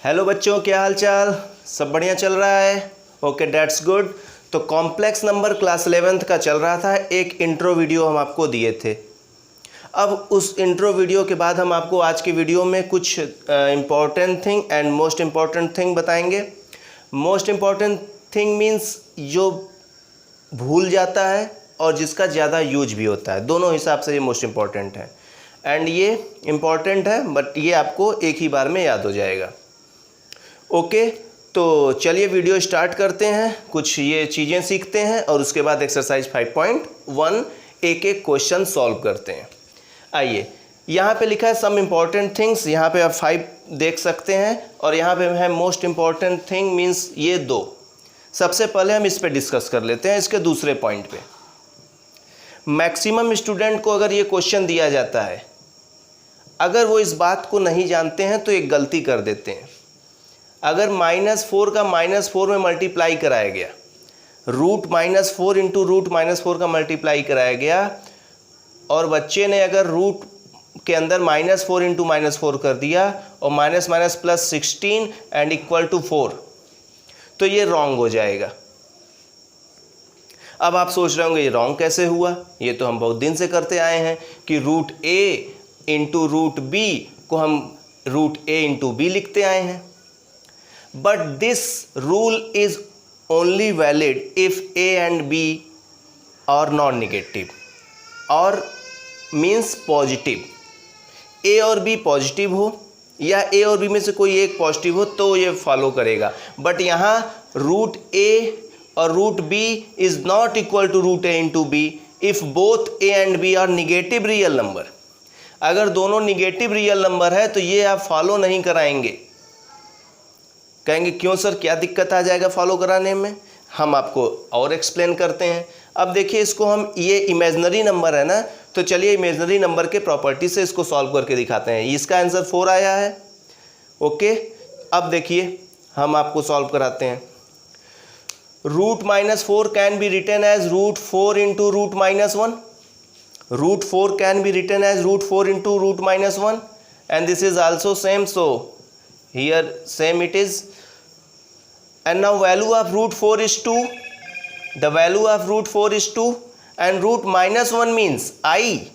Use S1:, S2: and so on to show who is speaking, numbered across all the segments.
S1: Hello बच्चों, क्या हाल चाल? सब बढ़िया चल रहा है? Okay, that's good. तो कॉम्प्लेक्स नंबर क्लास 11th का चल रहा था। एक इंट्रो वीडियो हम आपको दिए थे। अब उस इंट्रो वीडियो के बाद हम आपको आज की वीडियो में कुछ important thing and most important thing बताएंगे। मोस्ट इम्पॉर्टेंट थिंग मीन्स जो भूल जाता है और जिसका ज़्यादा यूज भी होता है, दोनों हिसाब से ये मोस्ट इम्पॉर्टेंट है। एंड ये इम्पॉर्टेंट है बट ये आपको एक ही बार में याद हो जाएगा। ओके, तो चलिए वीडियो स्टार्ट करते हैं। कुछ ये चीज़ें सीखते हैं और उसके बाद एक्सरसाइज 5.1 एक एक क्वेश्चन सॉल्व करते हैं। आइए, यहाँ पे लिखा है सम इम्पॉर्टेंट थिंग्स। यहाँ पे आप 5 देख सकते हैं और यहाँ पे है मोस्ट इम्पॉर्टेंट थिंग मीन्स ये 2। सबसे पहले हम इस पे डिस्कस कर लेते हैं, इसके दूसरे पॉइंट पे। मैक्सिमम स्टूडेंट को अगर ये क्वेश्चन दिया जाता है, अगर वो इस बात को नहीं जानते हैं तो एक गलती कर देते हैं। अगर -4 का -4 में मल्टीप्लाई कराया गया, √-4 इंटू √-4 का मल्टीप्लाई कराया गया और बच्चे ने अगर रूट के अंदर -4 इंटू -4 कर दिया और minus minus plus 16 and equal to 4, तो ये रॉन्ग हो जाएगा। अब आप सोच रहे होंगे ये रॉन्ग कैसे हुआ? ये तो हम बहुत दिन से करते आए हैं कि √a इंटू √b को हम √a इंटू b लिखते आए हैं। But this rule is only valid if a and b are non-negative or means positive। a और b पॉजिटिव हो या a और b में से कोई एक पॉजिटिव हो तो ये फॉलो करेगा। बट यहाँ √a और √b is not equal to √a into b if both a and b are negative real number. अगर दोनों निगेटिव रियल नंबर है तो ये आप फॉलो नहीं कराएंगे। कहेंगे क्यों सर, क्या दिक्कत आ जाएगा फॉलो कराने में? हम आपको और एक्सप्लेन करते हैं। अब देखिए, इसको हम, ये इमेजिनरी नंबर है ना, तो चलिए इमेजिनरी नंबर के प्रॉपर्टी से इसको सॉल्व करके दिखाते हैं। इसका आंसर 4 आया है। ओके, अब देखिए हम आपको सॉल्व कराते हैं। √-4 can be written as √4 into √-1। √4 can be written as √4 into √-1 and this is also same, so here same it is। and now value of √4 is 2, the value of √4 is 2 and √-1 means I,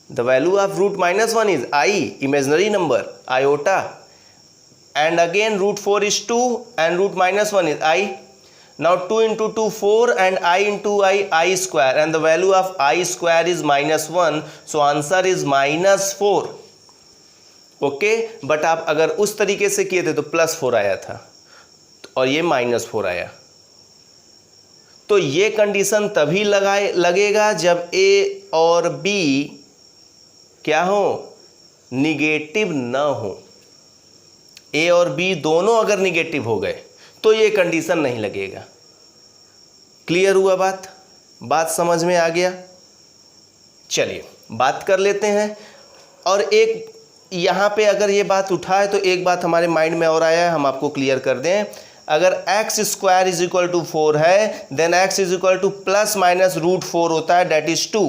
S1: the value of √-1 is I, imaginary number, iota, and again √4 is 2 and √-1 is I। now 2 into 2 4 and I into I square, and the value of I square is -1, so answer is -4। Okay, but आप अगर उस तरीके से किए थे तो +4 आया था और ये -4 आया। तो ये कंडीशन तभी लगेगा जब ए और बी क्या हो, निगेटिव ना हो। ए और बी दोनों अगर निगेटिव हो गए तो ये कंडीशन नहीं लगेगा। क्लियर हुआ बात समझ में आ गया? चलिए बात कर लेते हैं। और एक यहाँ पे अगर ये बात उठाए तो एक बात हमारे माइंड में और आया है, हम आपको क्लियर कर दें। अगर x² = 4 है देन x = ±√4 होता है, डेट इज 2।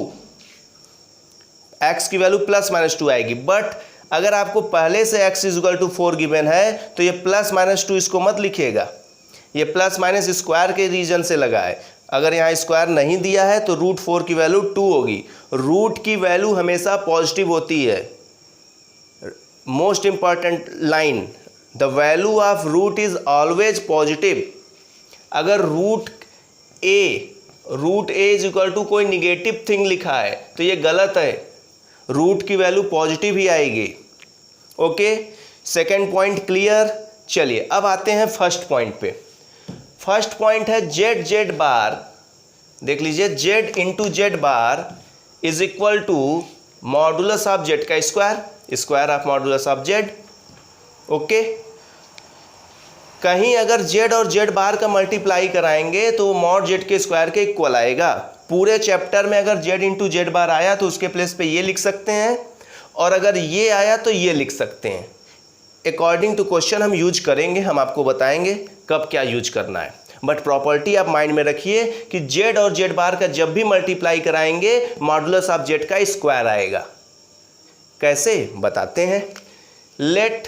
S1: x की वैल्यू ±2 आएगी। बट अगर आपको पहले से x = 4 गिवन है तो ये +-2 इसको मत लिखिएगा, ये प्लस माइनस स्क्वायर के रीजन से लगा है। अगर यहाँ स्क्वायर नहीं दिया है तो √4 की वैल्यू 2 होगी। रूट की वैल्यू हमेशा पॉजिटिव होती है। Most important line, the value of root is always positive. अगर √a इज इक्वल टू कोई निगेटिव थिंग लिखा है तो ये गलत है, रूट की वैल्यू पॉजिटिव ही आएगी। Okay, second point clear. चलिए अब आते हैं फर्स्ट पॉइंट पे। फर्स्ट पॉइंट है z बार। देख लीजिए, z into z bar is equal to modulus of z का square of modulus of z। Okay, कहीं अगर z और z बार का मल्टीप्लाई कराएंगे तो मॉड z के स्क्वायर के इक्वल आएगा। पूरे चैप्टर में अगर z इंटू जेड बार आया तो उसके प्लेस पे ये लिख सकते हैं, और अगर ये आया तो ये लिख सकते हैं। अकॉर्डिंग टू क्वेश्चन हम यूज करेंगे, हम आपको बताएंगे कब क्या यूज करना है। बट प्रॉपर्टी आप माइंड में रखिए कि z और z बार का जब भी मल्टीप्लाई कराएंगे मॉडुलस ऑफ z का स्क्वायर आएगा। कैसे बताते हैं। Let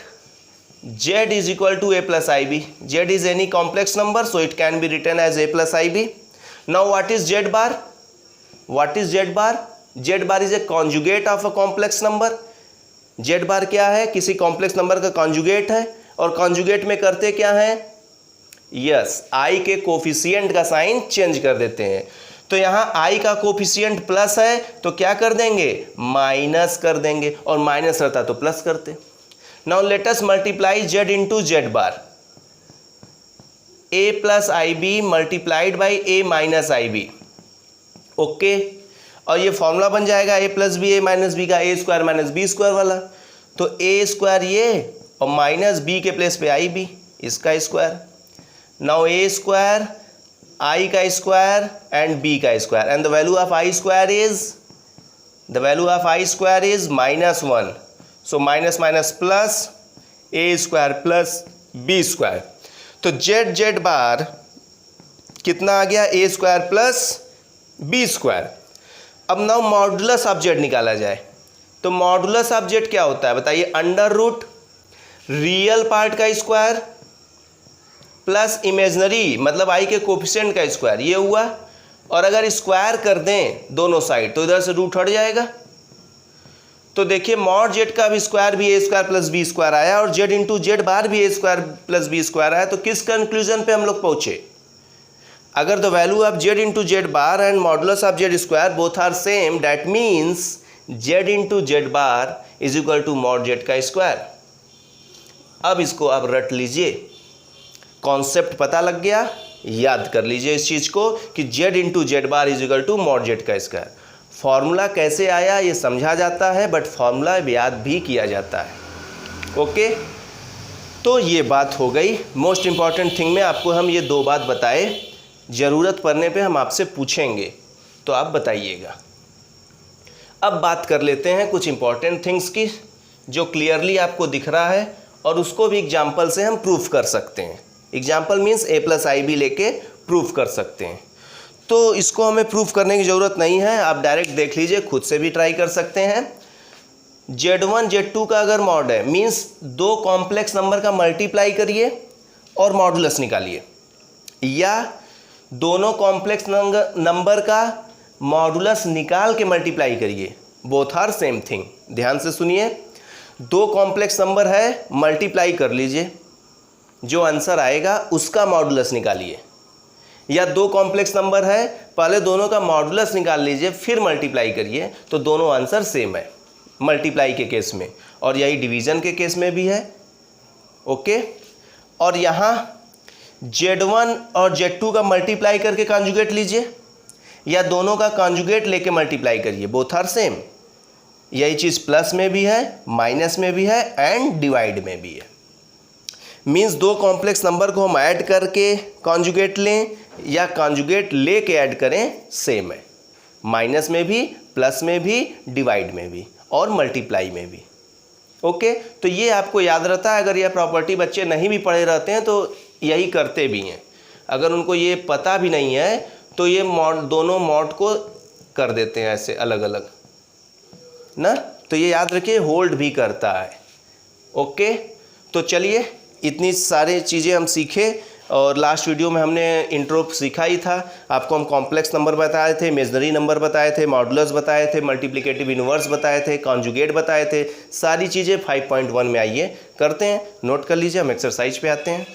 S1: Z is equal to a plus IB. Z is any complex number, so it can be written as a plus IB. Now what is Z bar? What is Z bar? Z bar is a conjugate of a complex number. Z bar क्या है? किसी complex number का conjugate है, और conjugate में करते क्या है? यस, I के कोफिशिएंट का साइन चेंज कर देते हैं। तो यहाँ I का कोफिशिएंट प्लस है तो क्या कर देंगे? माइनस कर देंगे, और माइनस रहता तो प्लस करते। Now let us multiply Z into Z bar. A plus IB multiplied by A minus IB। Okay, और ये फॉर्मूला बन जाएगा A plus b A minus b का, A square minus b square वाला। तो A स्क्वायर ये और minus b के प्लेस पे IB, इसका square. Now A square, I का स्क्वायर एंड B का square, and the value of I square is -1। So minus minus plus, A square plus B square. तो Z बार कितना आ गया? A square plus B square. अब now modulus of Z निकाला जाए। तो modulus of Z क्या होता है बताइए? अंडर रूट रियल पार्ट का स्क्वायर प्लस इमेजनरी मतलब I के कोफिशिएंट का स्क्वायर, ये हुआ। और अगर स्क्वायर कर दें दोनों साइड तो इधर से रूट हट जाएगा। तो देखिए मॉड Z का भी स्क्वायर भी A square plus B square आया, और Z इंटू Z बार भी A square plus B square आया। तो किस कंक्लूजन पे हम लोग पहुंचे? अगर the value of Z into Z bar and modulus of Z square both are same, that means Z into Z bar is equal to mod Z का square. अब इसको आप रट लीजिए, कॉन्सेप्ट पता लग गया, याद कर लीजिए इस चीज़ को कि Z into Z bar is equal to mod Z का स्क्वायर। फॉर्मूला कैसे आया ये समझा जाता है, बट फॉर्मूला याद भी किया जाता है। ओके, तो ये बात हो गई। मोस्ट इंपॉर्टेंट थिंग में आपको हम ये दो बात बताए, ज़रूरत पड़ने पे हम आपसे पूछेंगे तो आप बताइएगा। अब बात कर लेते हैं कुछ इंपॉर्टेंट थिंग्स की जो क्लियरली आपको दिख रहा है, और उसको भी एग्जाम्पल से हम प्रूफ कर सकते हैं। Example means A plus IB लेके प्रूफ कर सकते हैं। तो इसको हमें प्रूफ करने की ज़रूरत नहीं है, आप डायरेक्ट देख लीजिए, खुद से भी ट्राई कर सकते हैं। Z1 Z2 का अगर मॉड है, मीन्स दो कॉम्प्लेक्स नंबर का मल्टीप्लाई करिए और मॉडुलस निकालिए, या दोनों कॉम्प्लेक्स नंबर का मॉडुलस निकाल के मल्टीप्लाई करिए। Both are same thing. ध्यान से सुनिए, दो कॉम्प्लेक्स नंबर है, मल्टीप्लाई कर लीजिए, जो आंसर आएगा उसका मॉडुलस निकालिए। या दो कॉम्प्लेक्स नंबर है, पहले दोनों का मॉडुलस निकाल लीजिए फिर मल्टीप्लाई करिए, तो दोनों आंसर सेम है मल्टीप्लाई के केस में, और यही डिवीज़न के केस में भी है। ओके, और यहाँ Z1 और Z2 का मल्टीप्लाई करके कॉन्जुगेट लीजिए, या दोनों का कॉन्जुगेट लेके मल्टीप्लाई करिए, बोथ आर सेम। यही चीज़ प्लस में भी है, माइनस में भी है, एंड डिवाइड में भी है। मीन्स दो कॉम्प्लेक्स नंबर को हम ऐड करके कॉन्जुगेट लें या कॉन्जुगेट लेके ऐड करें, सेम है। माइनस में भी, प्लस में भी, डिवाइड में भी, और मल्टीप्लाई में भी। ओके, तो ये आपको याद रहता है। अगर यह प्रॉपर्टी बच्चे नहीं भी पढ़े रहते हैं तो यही करते भी हैं। अगर उनको ये पता भी नहीं है तो ये दोनों मॉड को कर देते हैं ऐसे अलग अलग ना, तो ये याद रखिए, होल्ड भी करता है। ओके, तो चलिए, इतनी सारी चीज़ें हम सीखे, और लास्ट वीडियो में हमने इंट्रो सीखा ही था। आपको हम कॉम्प्लेक्स नंबर बताए थे, इमेजनरी नंबर बताए थे, मॉडुलस बताए थे, मल्टीप्लिकेटिव इनवर्स बताए थे, कॉन्जुगेट बताए थे, सारी चीज़ें 5.1 में आइए करते हैं, नोट कर लीजिए। हम एक्सरसाइज पे आते हैं,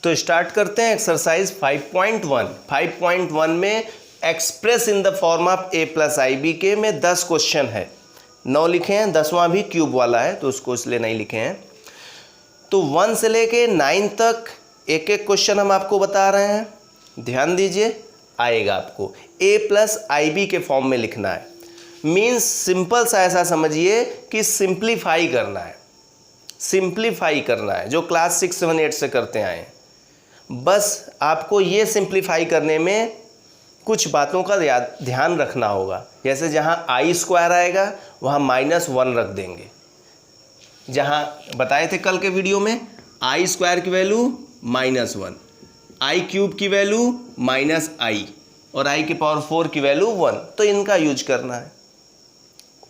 S1: तो स्टार्ट करते हैं एक्सरसाइज 5.1। 5.1 में express in the form of A plus IB के में 10 क्वेश्चन है। 9 लिखे हैं, 10वां भी क्यूब वाला है तो उसको इसलिए नहीं लिखे हैं। तो 1 से लेके 9 तक एक एक क्वेश्चन हम आपको बता रहे हैं, ध्यान दीजिए, आएगा आपको A प्लस IB के फॉर्म में लिखना है। मीन्स सिंपल सा ऐसा समझिए कि सिंप्लीफाई करना है, सिंप्लीफाई करना है, जो क्लास 6, 7, 8 से करते आए हैं। बस आपको ये सिंप्लीफाई करने में कुछ बातों का ध्यान रखना होगा। जैसे जहाँ I स्क्वायर आएगा वहाँ -1 रख देंगे। जहाँ बताए थे कल के वीडियो में, I स्क्वायर की वैल्यू -1, I क्यूब की वैल्यू -I, और I की पावर 4 की वैल्यू 1, तो इनका यूज करना है।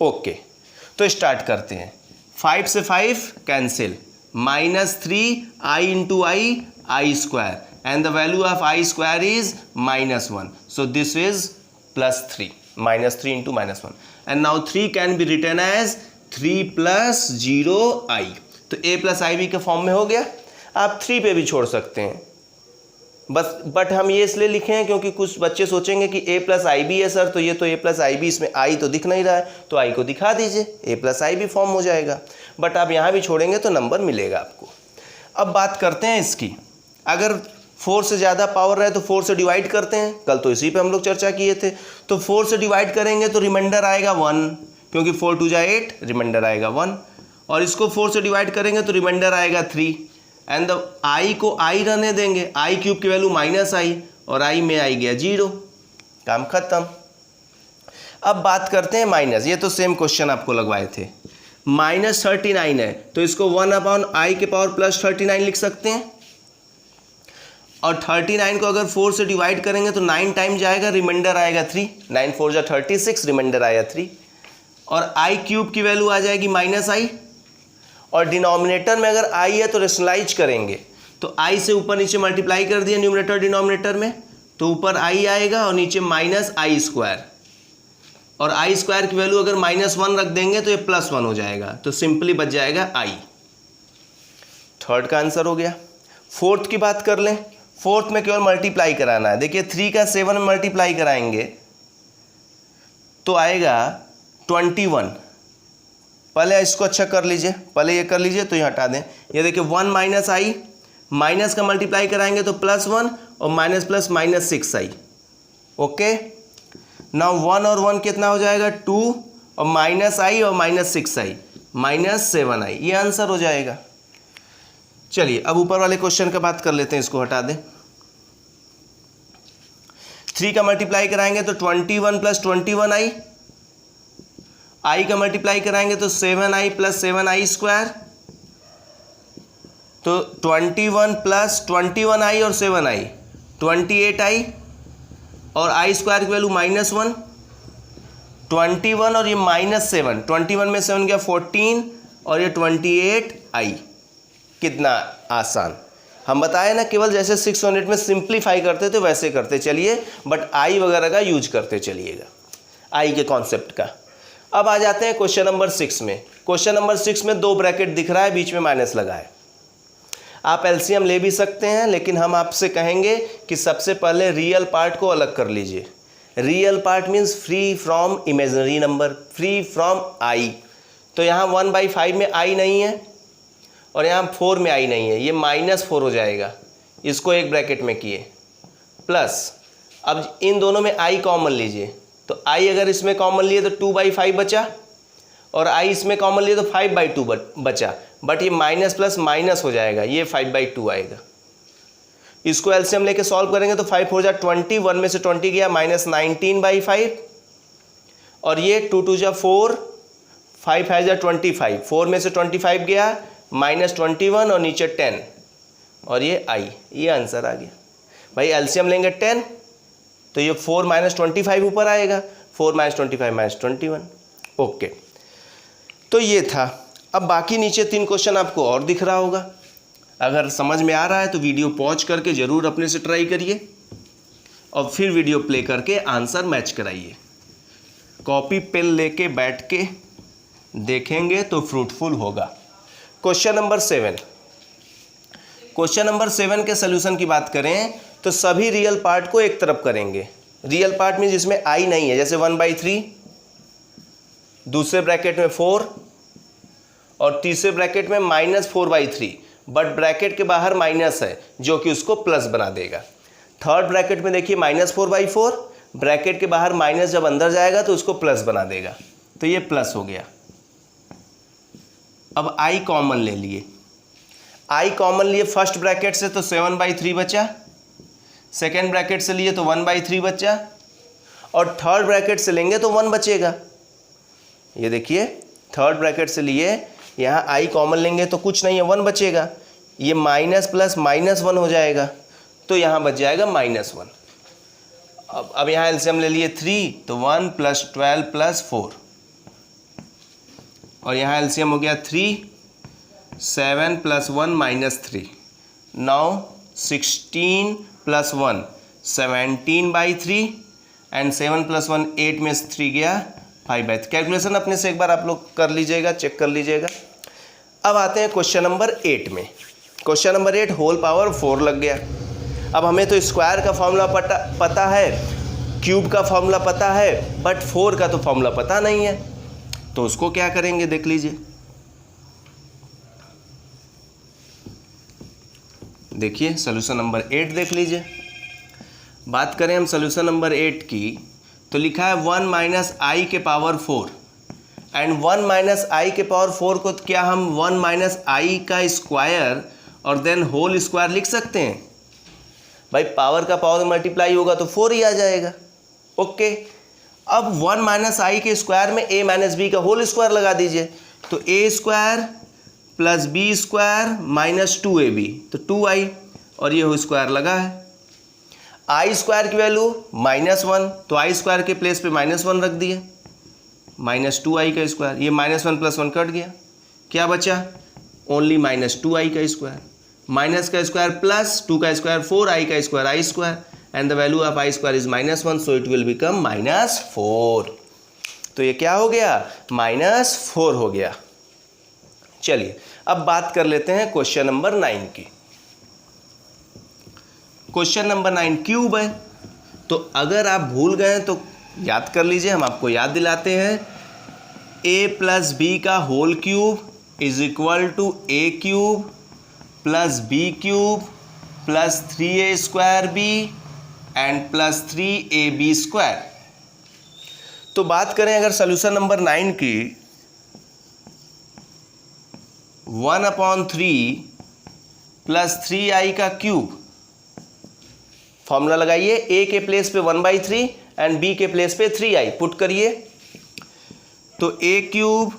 S1: ओके, तो स्टार्ट करते हैं। 5 से 5 cancel, -3i into I square, and the value of I square is -1. So this is +3, -3 into -1. And now 3 can be written as 3 plus 0i. तो a plus ib के फॉर्म में हो गया. आप 3 पे भी छोड़ सकते हैं बस, बट हम ये इसलिए लिखे हैं क्योंकि कुछ बच्चे सोचेंगे कि a plus ib है सर, तो ये तो a plus ib, इसमें i तो दिख नहीं रहा है, तो i को दिखा दीजिए, a plus ib फॉर्म हो जाएगा. बट आप यहाँ भी छोड़ेंगे तो नंबर मिलेगा आपको. अब बात करते हैं इसकी. अगर 4 से ज़्यादा पावर है तो 4 से डिवाइड करते हैं, कल तो इसी पे हम लोग चर्चा किए थे. तो 4 से डिवाइड करेंगे तो रिमाइंडर आएगा 1, क्योंकि 4 2 जा 8, रिमाइंडर आएगा 1. और इसको 4 से डिवाइड करेंगे तो रिमाइंडर आएगा 3. एंड द आई को आई रहने देंगे, आई क्यूब की वैल्यू -i, और आई में आई गया 0. काम खत्म. अब बात करते हैं माइनस. ये तो सेम क्वेश्चन आपको लगवाए थे. -39 है तो इसको 1/i के पावर +39 लिख सकते हैं. और 39 को अगर 4 से डिवाइड करेंगे तो 9 टाइम जाएगा, रिमाइंडर आएगा 3. 9 4 जा 36, रिमाइंडर आया 3. और आई क्यूब की वैल्यू आ जाएगी -i. और डिनोमिनेटर में अगर i है तो रेशनलाइज करेंगे, तो i से ऊपर नीचे मल्टीप्लाई कर दिया न्यूमरेटर डिनोमिनेटर में, तो ऊपर i आएगा और नीचे -i स्क्वायर. और i स्क्वायर की वैल्यू अगर -1 रख देंगे तो ये +1 हो जाएगा, तो सिंपली बच जाएगा i. थर्ड का आंसर हो गया. फोर्थ की बात कर लें. फोर्थ में केवल मल्टीप्लाई कराना है. देखिए 3 का 7 में मल्टीप्लाई कराएंगे तो आएगा 21. पहले इसको अच्छा कर लीजिए, पहले ये कर लीजिए तो ये हटा दें. ये देखिए 1 -i, माइनस का मल्टीप्लाई कराएंगे तो +1, और minus plus -6i. Okay. Now 1 और 1 कितना हो जाएगा 2, और -i और -6i, -7i. ये आंसर हो जाएगा. चलिए अब ऊपर वाले क्वेश्चन का बात कर लेते हैं, इसको हटा दें. 3 का मल्टीप्लाई कराएंगे तो 21 + 21i. i का मल्टीप्लाई कराएंगे तो 7i + 7i स्क्वायर. तो 21 + 21i और 7i 28i, और i स्क्वायर की वैल्यू -1. 21 और ये -7, 21 में 7 गया 14, और ये 28i. कितना आसान. हम बताए ना, केवल जैसे 6 यूनिट में सिंप्लीफाई करते थे वैसे करते चलिए, बट आई वगैरह का यूज करते चलिएगा, आई के कॉन्सेप्ट का. अब आ जाते हैं क्वेश्चन नंबर 6 में. क्वेश्चन नंबर 6 में 2 ब्रैकेट दिख रहा है, बीच में माइनस लगा है. आप एलसीएम ले भी सकते हैं, लेकिन हम आपसे कहेंगे कि सबसे पहले रियल पार्ट को अलग कर लीजिए. Real part means free from imaginary number, free from I. तो यहाँ 1/5 में आई नहीं है, और यहाँ 4 में आई नहीं है, ये -4 हो जाएगा. इसको एक ब्रैकेट में किए, प्लस अब इन दोनों में आई कॉमन लीजिए, तो आई अगर इसमें कॉमन लिए तो 2/5 बचा, और आई इसमें कॉमन लिए तो 5/2 बचा. बट ये माइनस प्लस माइनस हो जाएगा, ये 5/2 आएगा. इसको एलसीएम लेके सॉल्व करेंगे तो 5 4 जा 20, 1 में से 20 गया, -19/5, और ये 2 2 जा 4, 5 5 जा 25, 4 में से 25 गया, -21, और नीचे 10, और ये आई. ये आंसर आ गया. भाई एलसीएम लेंगे 10 तो ये 4 - 25 ऊपर आएगा, 4 - 25 -21. ओके. तो ये था. अब बाकी नीचे 3 क्वेश्चन आपको और दिख रहा होगा. अगर समझ में आ रहा है तो वीडियो पॉज करके ज़रूर अपने से ट्राई करिए, और फिर वीडियो प्ले करके आंसर मैच कराइए. कॉपी पेन लेके बैठ के देखेंगे तो फ्रूटफुल होगा. Question number 7. क्वेश्चन नंबर 7 के सोल्यूशन की बात करें तो सभी रियल पार्ट को एक तरफ करेंगे. रियल पार्ट में जिसमें आई नहीं है, जैसे 1/3, दूसरे ब्रैकेट में 4, और तीसरे ब्रैकेट में -4/3, बट ब्रैकेट के बाहर माइनस है जो कि उसको प्लस बना देगा. थर्ड ब्रैकेट में देखिए -4/4, ब्रैकेट के बाहर माइनस जब अंदर जाएगा तो उसको प्लस बना देगा, तो ये प्लस हो गया. अब आई कॉमन ले लिए. आई कॉमन लिए फर्स्ट ब्रैकेट से तो 7/3 बचा, सेकेंड ब्रैकेट से लिए तो 1/3 बचा, और थर्ड ब्रैकेट से लेंगे तो 1 बचेगा. ये देखिए थर्ड ब्रैकेट से लिए, यहाँ आई कॉमन लेंगे तो कुछ नहीं है, 1 बचेगा. ये माइनस प्लस -1 हो जाएगा, तो यहाँ बच जाएगा -1. अब यहाँ एलसीएम ले लिए 3, तो 1 + 12 + 4. और यहाँ एलसीएम हो गया 3, 7 + 1 - 3, नाउ 16 + 1 17/3 एंड 7 + 1 8 में से 3 गया 5/3। कैलकुलेशन अपने से एक बार आप लोग कर लीजिएगा, चेक कर लीजिएगा। अब आते हैं क्वेश्चन नंबर 8 में। क्वेश्चन नंबर 8 होल पावर 4 लग गया। अब हमें तो स्क्वायर का फॉर्मूला पता है, क्यूब का फॉर्मूला पता है, बट 4 का तो फॉर्मूला पता नहीं है, तो उसको क्या करेंगे देख लीजिए। देखिए सोल्यूशन नंबर 8 देख लीजिए। बात करें हम सोल्यूशन नंबर 8 की, तो लिखा है 1 - i के पावर 4 एंड 1 - i के पावर 4 को क्या हम 1 - i का स्क्वायर और देन होल स्क्वायर लिख सकते हैं? भाई पावर का पावर मल्टीप्लाई होगा तो 4 ही आ जाएगा। ओके, अब 1 - i के स्क्वायर में a - b का होल स्क्वायर लगा दीजिए, तो a² + b² - 2ab, तो 2i, और ये होल स्क्वायर लगा है। i² की वैल्यू -1, तो i² के प्लेस पे -1 रख दिए, -2i का स्क्वायर, ये -1 + 1 कट गया, क्या बचा? ओनली -2i का स्क्वायर, माइनस का स्क्वायर प्लस 2 का स्क्वायर 4i का square i² and the value of i² is -1, so it will become -4। तो ये क्या हो गया? -4 हो गया। चलिए अब बात कर लेते हैं क्वेश्चन नंबर 9 की। क्वेश्चन नंबर 9 क्यूब है, तो अगर आप भूल गए तो याद कर लीजिए, हम आपको याद दिलाते हैं। a + b का whole cube is equal to a³ + b³ + 3a² and +3ab²। तो बात करें अगर सोल्यूशन नंबर 9 की, 1/3 + 3i का क्यूब, फॉर्मूला लगाइए, a के प्लेस पे 1/3 एंड b के प्लेस पे 3i पुट करिए, तो a³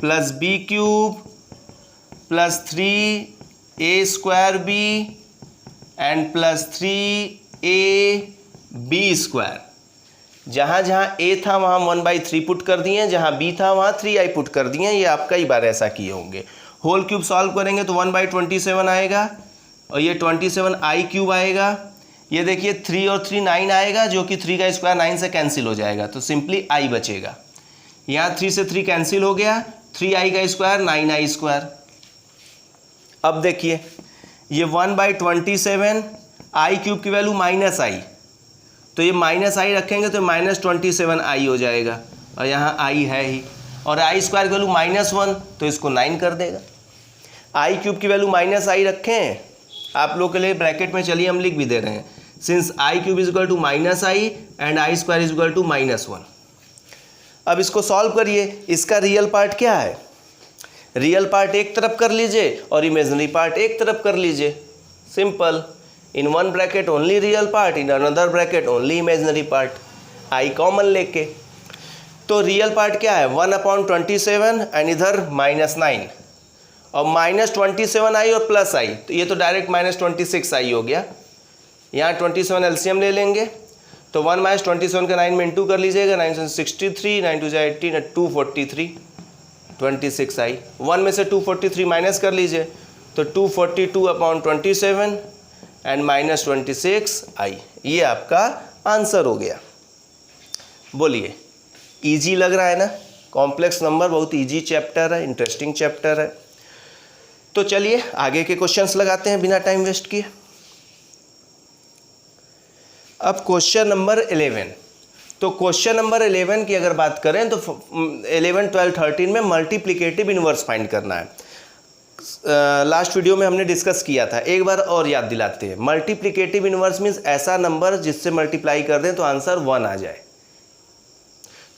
S1: + b³ + 3a²b and +3ab²। जहाँ जहाँ a था वहाँ 1/3 पुट कर दिए, जहाँ b था वहाँ 3i पुट कर दिए। ये आप कई बार ऐसा किए होंगे। होल क्यूब सॉल्व करेंगे तो 1/27 आएगा, और ये 27i³ आएगा। ये देखिए 3 और 3 9 आएगा, जो कि 3 का स्क्वायर 9 से कैंसिल हो जाएगा, तो सिंपली i बचेगा। यहाँ 3 से 3 कैंसिल हो गया, 3i का स्क्वायर 9i²। अब देखिए ये 1/27 i³ की वैल्यू -i, तो ये -i रखेंगे तो -27i हो जाएगा, और यहाँ i है ही, और i² की वैल्यू -1, तो इसको 9 कर देगा। i³ की वैल्यू -i रखें आप लोग के लिए ब्रैकेट में, चलिए हम लिख भी दे रहे हैं, since i³ is equal to -i and i² is equal to -1। अब इसको सॉल्व करिए। इसका रियल पार्ट क्या है? रियल पार्ट एक तरफ कर लीजिए और इमेजिनरी पार्ट एक तरफ कर लीजिए। Simple, in one bracket only real part, in another bracket only imaginary part, i common लेके। तो रियल पार्ट क्या है? 1/27 एंड इधर -9, और -27i और +i, तो ये तो डायरेक्ट -26i हो गया। यहाँ 27 एलसीएम ले लेंगे, तो 1 - 27 का 9 में इंटू कर लीजिएगा, 9 से 63, 9 2 18, 243, 26i। 1 में से 243 माइनस कर लीजिए, तो 242/27 एंड -26i। ये आपका आंसर हो गया। बोलिए, इजी लग रहा है ना? कॉम्प्लेक्स नंबर बहुत इजी चैप्टर है, इंटरेस्टिंग चैप्टर है। तो चलिए आगे के क्वेश्चंस लगाते हैं बिना टाइम वेस्ट किए। अब क्वेश्चन नंबर 11। तो क्वेश्चन नंबर 11 की अगर बात करें तो 11, 12, 13 में मल्टीप्लिकेटिव इनवर्स फाइंड करना है। लास्ट वीडियो में हमने डिस्कस किया था, एक बार और याद दिलाते हैं। मल्टीप्लिकेटिव इनवर्स मीन्स ऐसा नंबर जिससे मल्टीप्लाई कर दें तो आंसर 1 आ जाए।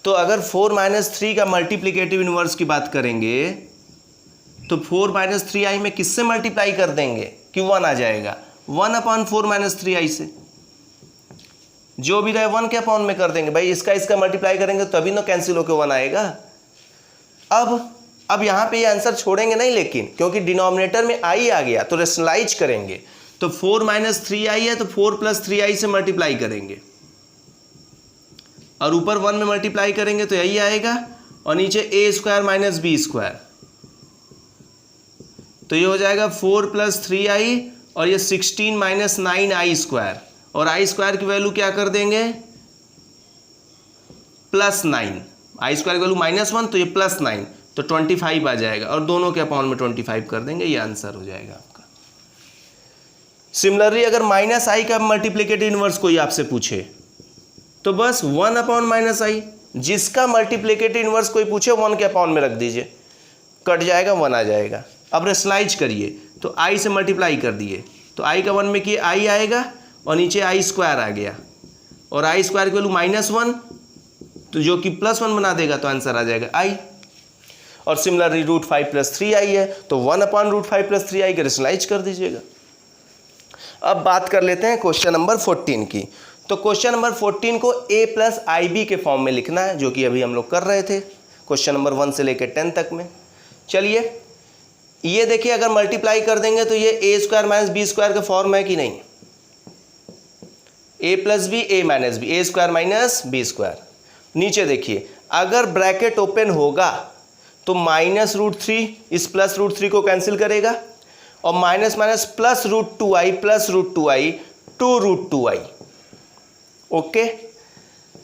S1: तो अगर 4 - 3 का मल्टीप्लिकेटिव इनवर्स की बात करेंगे तो 4 - 3i में किससे मल्टीप्लाई कर देंगे कि 1 आ जाएगा? 1/4 - 3i से, जो भी रहे 1 के अपॉन में कर देंगे। भाई इसका मल्टीप्लाई करेंगे तभी ना कैंसिल होकर 1 आएगा। अब यहाँ पे ये आंसर छोड़ेंगे नहीं, लेकिन क्योंकि डिनोमिनेटर में i आ गया तो रेशनलाइज करेंगे। तो 4 - 3i है तो 4 + 3i से मल्टीप्लाई करेंगे, और ऊपर 1 में मल्टीप्लाई करेंगे तो यही आएगा। और नीचे ए स्क्वायर माइनस बी स्क्वायर, तो ये हो जाएगा 4 + 3i और ये 16 - 9i स्क्वायर, और आई स्क्वायर की वैल्यू क्या कर देंगे +9, आई स्क्वायर की वैल्यू -1 तो ये +9 तो 25 आ जाएगा, और दोनों के अपॉन में 25 कर देंगे, ये आंसर हो जाएगा आपका। सिमिलरली अगर -i का मल्टीप्लिकेटिव इनवर्स कोई आपसे पूछे तो बस 1/-i, जिसका मल्टीप्लिकेटिव इनवर्स कोई पूछे 1 के अपॉन में रख दीजिए, कट जाएगा 1 आ जाएगा। अब रेशनलाइज करिए तो i से मल्टीप्लाई कर दिए तो i का 1 में किए i आएगा और नीचे i स्क्वायर आ गया, और i स्क्वायर की वैल्यू -1 तो जो कि +1 बना देगा तो आंसर आ जाएगा i। और सिमिलरली √5 + 3i है तो 1/√5 + 3i के रेशनलाइज कर दीजिएगा। अब बात कर लेते हैं क्वेश्चन नंबर 14 की। तो क्वेश्चन नंबर 14 को a + ib के फॉर्म में लिखना है, जो कि अभी हम लोग कर रहे थे क्वेश्चन नंबर 1 से लेकर 10 तक में। चलिए ये देखिए, अगर मल्टीप्लाई कर देंगे तो ये a² - b² का फॉर्म है कि नहीं, a + b a - b, a² - b²। नीचे देखिए, अगर ब्रैकेट ओपन होगा तो -√3 इस +√3 को कैंसिल करेगा, और minus +√2i + √2i 2√2i। Okay,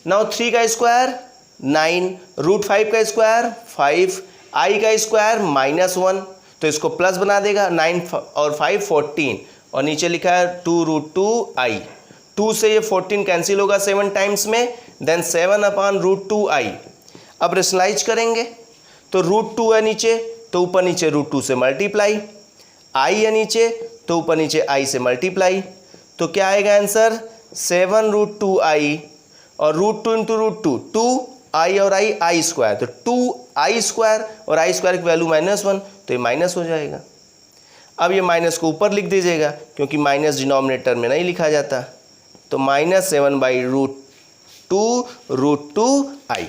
S1: now 3 का स्क्वायर 9, √5 का स्क्वायर 5, i का स्क्वायर -1 तो इसको प्लस बना देगा, 9 और 5 14, और नीचे लिखा है 2√2i। 2 से ये 14 कैंसिल होगा 7 टाइम्स में, देन 7/√2i। अब रेशनलाइज करेंगे तो √2 है नीचे तो ऊपर नीचे √2 से मल्टीप्लाई, i है नीचे तो ऊपर नीचे i से मल्टीप्लाई, तो क्या आएगा आंसर 7√2i, और √2 × √2 2i और i स्क्वायर, तो 2i² और i² की वैल्यू -1 तो ये माइनस हो जाएगा। अब ये माइनस को ऊपर लिख दीजिएगा क्योंकि माइनस डिनोमिनेटर में नहीं लिखा जाता, तो -7/√2√2i।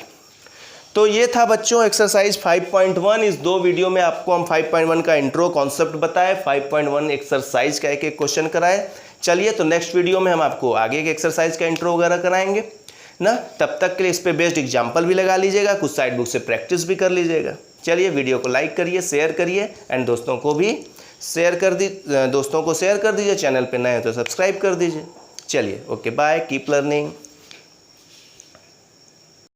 S1: तो ये था बच्चों एक्सरसाइज 5.1। इस 2 वीडियो में आपको हम 5.1 का इंट्रो कॉन्सेप्ट बताए, 5.1 एक्सरसाइज का एक क्वेश्चन कराए। चलिए तो नेक्स्ट वीडियो में हम आपको आगे के एक्सरसाइज का इंट्रो वगैरह कराएंगे ना। तब तक के लिए इस पे बेस्ड एग्जाम्पल भी लगा लीजिएगा, कुछ साइड बुक से प्रैक्टिस भी कर लीजिएगा। चलिए वीडियो को लाइक करिए, शेयर करिए, एंड दोस्तों को शेयर कर दीजिए। चैनल पे नए हैं तो सब्सक्राइब कर दीजिए। चलिए ओके, बाय, कीप लर्निंग।